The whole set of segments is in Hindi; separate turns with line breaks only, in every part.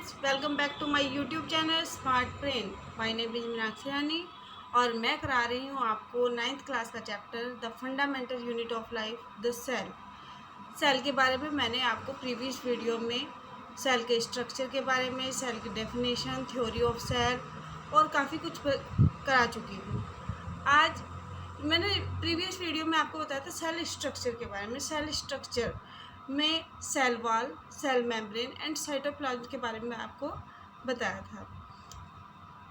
Friends, welcome back to my YouTube channel smart brain. My name is Meenakshi Rani और मैं करा रही हूँ आपको 9th क्लास का chapter the fundamental unit of life the cell. Cell के बारे में मैंने आपको प्रीवियस वीडियो में सेल के स्ट्रक्चर के बारे में, सेल की डेफिनेशन, थ्योरी ऑफ सेल और काफ़ी कुछ करा चुकी हूँ। आज मैंने प्रीवियस वीडियो में आपको बताया था सेल स्ट्रक्चर के बारे में। सेल स्ट्रक्चर में cell wall, cell membrane and cytoplasm के बारे में आपको बताया था।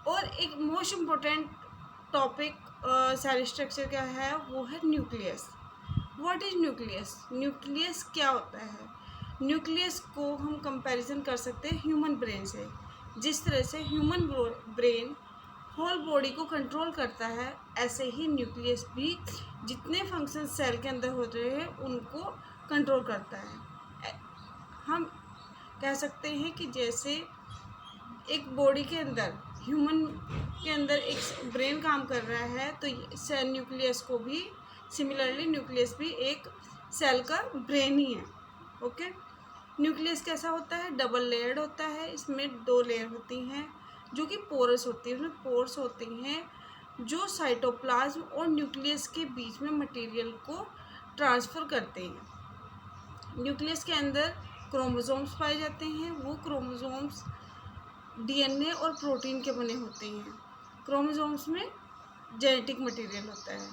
और एक most important topic cell structure का है, वो है nucleus. What is nucleus? Nucleus क्या होता है? न्यूक्लियस को हम कंपैरिजन कर सकते हैं ह्यूमन ब्रेन से। जिस तरह से ह्यूमन ब्रेन होल बॉडी को कंट्रोल करता है, ऐसे ही न्यूक्लियस भी जितने फंक्शन सेल के अंदर होते हैं उनको कंट्रोल करता है। हम कह सकते हैं कि जैसे एक बॉडी के अंदर, ह्यूमन के अंदर एक ब्रेन काम कर रहा है, तो सेल न्यूक्लियस को भी सिमिलरली न्यूक्लियस भी एक सेल का ब्रेन ही है। ओके, न्यूक्लियस कैसा होता है? डबल लेयर्ड होता है। इसमें 2 लेयर होती हैं जो कि पोरस होती है। उसमें पोर्स होती हैं जो साइटोप्लाज्म और न्यूक्लियस के बीच में मटेरियल को ट्रांसफ़र करते हैं। न्यूक्लियस के अंदर क्रोमोसोम्स पाए जाते हैं। वो क्रोमोसोम्स डीएनए और प्रोटीन के बने होते हैं। क्रोमोसोम्स में जेनेटिक मटेरियल होता है।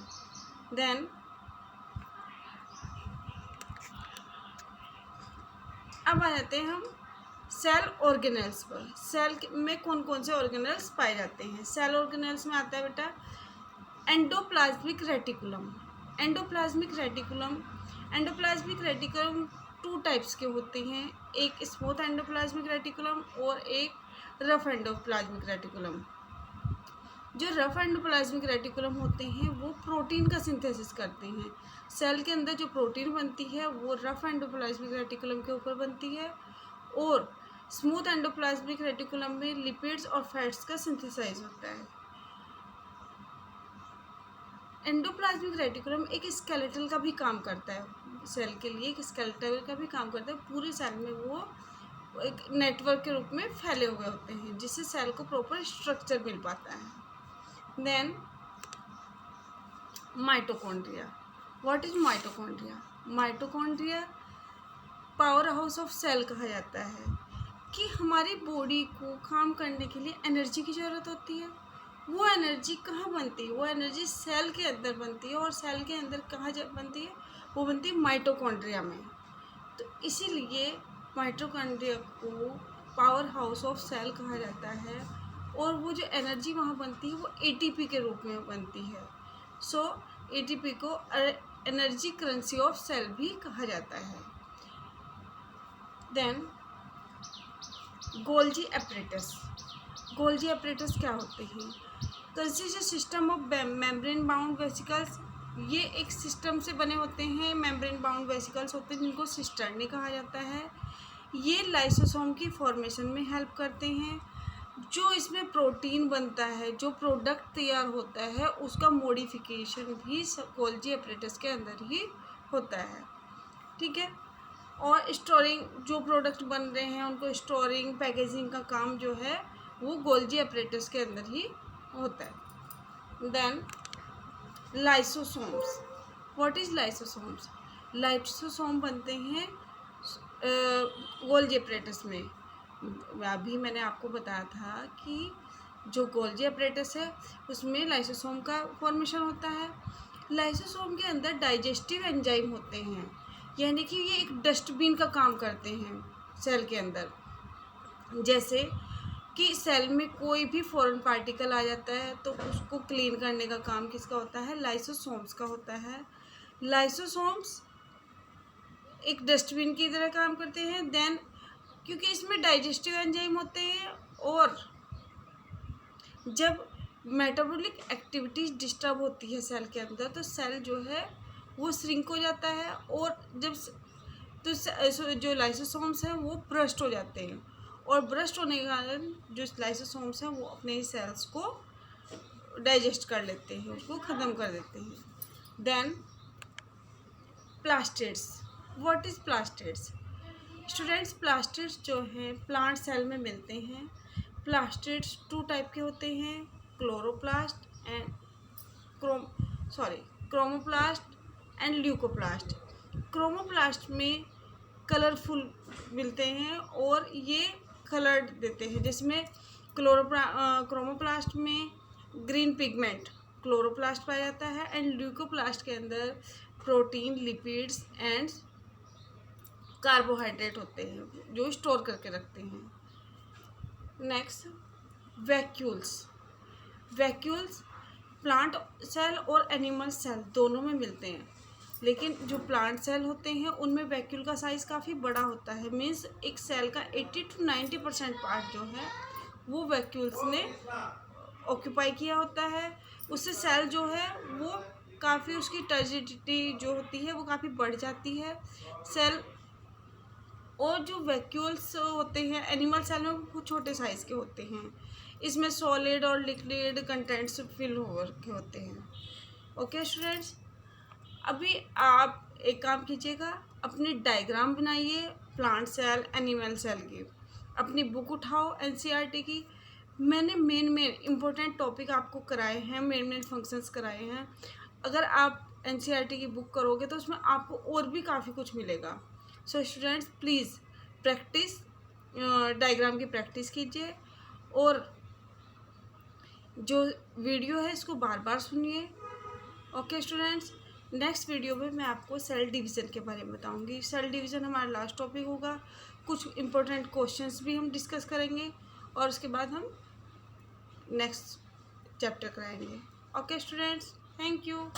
देन अब आ जाते हैं हम सेल ऑर्गेनेल्स पर। सेल में कौन कौन से ऑर्गेनेल्स पाए जाते हैं? सेल ऑर्गेनेल्स में आता है बेटा endoplasmic reticulum. Endoplasmic reticulum 2 types के होते हैं, एक स्मूथ एंडोप्लाज्मिक रेटिकुलम और एक रफ एंडोप्लाज्मिक रेटिकुलम। जो रफ एंडोप्लाज्मिक रेटिकुलम होते हैं वो प्रोटीन का सिंथेसिस करते हैं। सेल के अंदर जो प्रोटीन बनती है वो रफ एंडोप्लाज्मिक रेटिकुलम के ऊपर बनती है, और स्मूथ एंडोप्लाज्मिक रेटिकुलम में लिपिड्स और फैट्स का सिंथेसाइज होता है। एंडोप्लाज्मिक रेटिकुलम एक स्केलेटल का भी काम करता है, सेल के लिए एक स्केलेटल का भी काम करता है। पूरे सेल में वो एक नेटवर्क के रूप में फैले हुए होते हैं, जिससे सेल को प्रॉपर स्ट्रक्चर मिल पाता है। Then mitochondria. What is mitochondria? Mitochondria powerhouse of cell कहा जाता है कि हमारी बॉडी को काम करने के लिए एनर्जी की ज़रूरत होती है। वो एनर्जी कहाँ बनती है? वो एनर्जी सेल के अंदर बनती है, और सेल के अंदर कहाँ बनती है? वो बनती है माइटोकॉन्ड्रिया में। तो इसीलिए माइटोकॉन्ड्रिया को पावर हाउस ऑफ सेल कहा जाता है, और वो जो एनर्जी वहाँ बनती है वो एटीपी के रूप में बनती है। सो एटीपी को एनर्जी करेंसी ऑफ सेल भी कहा जाता है। Then Golgi apparatus. Golgi apparatus क्या होते हैं? Consist system of membrane bound vesicles. ये एक सिस्टम से बने होते हैं, मेम्ब्रेन बाउंड वेसिकल्स होते हैं जिनको सिस्टर्नी कहा जाता है। ये लाइसोसोम की फॉर्मेशन में हेल्प करते हैं। जो इसमें प्रोटीन बनता है, जो प्रोडक्ट तैयार होता है, उसका मॉडिफिकेशन भी गोल्जी एपरेटस के अंदर ही होता है। ठीक है, और स्टोरिंग, जो प्रोडक्ट बन रहे हैं उनको स्टोरिंग, पैकेजिंग का काम जो है वो गोल्जी एपरेटस के अंदर ही होता है। Then lysosomes. What is lysosomes? Lysosome बनते हैं गोल्जी एपरेटस में। अभी मैंने आपको बताया था कि जो गोल्जी एपरेटस है उसमें लाइसोसोम का फॉर्मेशन होता है। लाइसोसोम के अंदर डाइजेस्टिव एंजाइम होते हैं, यानी कि ये एक डस्टबिन का काम करते हैं सेल के अंदर। जैसे कि सेल में कोई भी फॉरेन पार्टिकल आ जाता है तो उसको क्लीन करने का काम किसका होता है? लाइसोसोम्स का होता है। लाइसोसोम्स एक डस्टबिन की तरह काम करते हैं। देन क्योंकि इसमें डाइजेस्टिव एंजाइम होते हैं, और जब मेटाबॉलिक एक्टिविटीज़ डिस्टर्ब होती है सेल के अंदर तो सेल जो है वो श्रिंक हो जाता है, और जब तो जो लाइसोसोम्स हैं वो ब्रस्ट हो जाते हैं, और ब्रस्ट होने के कारण जो लाइसोसोम्स हैं वो अपने सेल्स को डाइजेस्ट कर लेते हैं, उसको ख़त्म कर देते हैं। Then plastids. What is plastids? Students, plastids जो हैं प्लांट सेल में मिलते हैं। प्लास्टिड्स 2 टाइप के होते हैं, chloroplast and chromoplast and leucoplast. Chromoplast में कलरफुल मिलते हैं और ये कलर देते हैं, जिसमें क्रोमोप्लास्ट में ग्रीन पिगमेंट क्लोरोप्लास्ट पाया जाता है एंड ल्यूकोप्लास्ट के अंदर प्रोटीन, लिपिड्स एंड कार्बोहाइड्रेट होते हैं जो स्टोर करके रखते हैं। नेक्स्ट, वैक्यूल्स प्लांट सेल और एनिमल सेल दोनों में मिलते हैं, लेकिन जो प्लांट सेल होते हैं उनमें वैक्यूल का साइज़ काफ़ी बड़ा होता है। मीन्स एक सेल का 80 to 90% पार्ट जो है वो वैक्यूल्स ने ऑक्यूपाई किया होता है। उससे सेल जो है वो काफ़ी, उसकी टर्जिडिटी जो होती है वो काफ़ी बढ़ जाती है सेल। और जो वैक्यूल्स होते हैं एनिमल सेल में वो छोटे साइज़ के होते हैं, इसमें सॉलिड और लिक्विड कंटेंट्स फिल हो रखे होते हैं। ओके स्टूडेंट्स, अभी आप एक काम कीजिएगा, अपनी डायग्राम बनाइए प्लांट सेल एनिमल सेल की, अपनी बुक उठाओ एनसीईआरटी की। मैंने मेन इम्पोर्टेंट टॉपिक आपको कराए हैं, मेन फंक्शंस कराए हैं। अगर आप एनसीईआरटी की बुक करोगे तो उसमें आपको और भी काफ़ी कुछ मिलेगा। So students, please practice, diagram की प्रैक्टिस कीजिए और जो वीडियो है इसको बार बार सुनिए। ओके स्टूडेंट्स, नेक्स्ट वीडियो में मैं आपको सेल डिवीज़न के बारे में बताऊंगी। सेल डिवीज़न हमारा लास्ट टॉपिक होगा। कुछ इम्पोर्टेंट क्वेश्चंस भी हम डिस्कस करेंगे और उसके बाद हम नेक्स्ट चैप्टर कराएंगे। Okay students, thank you.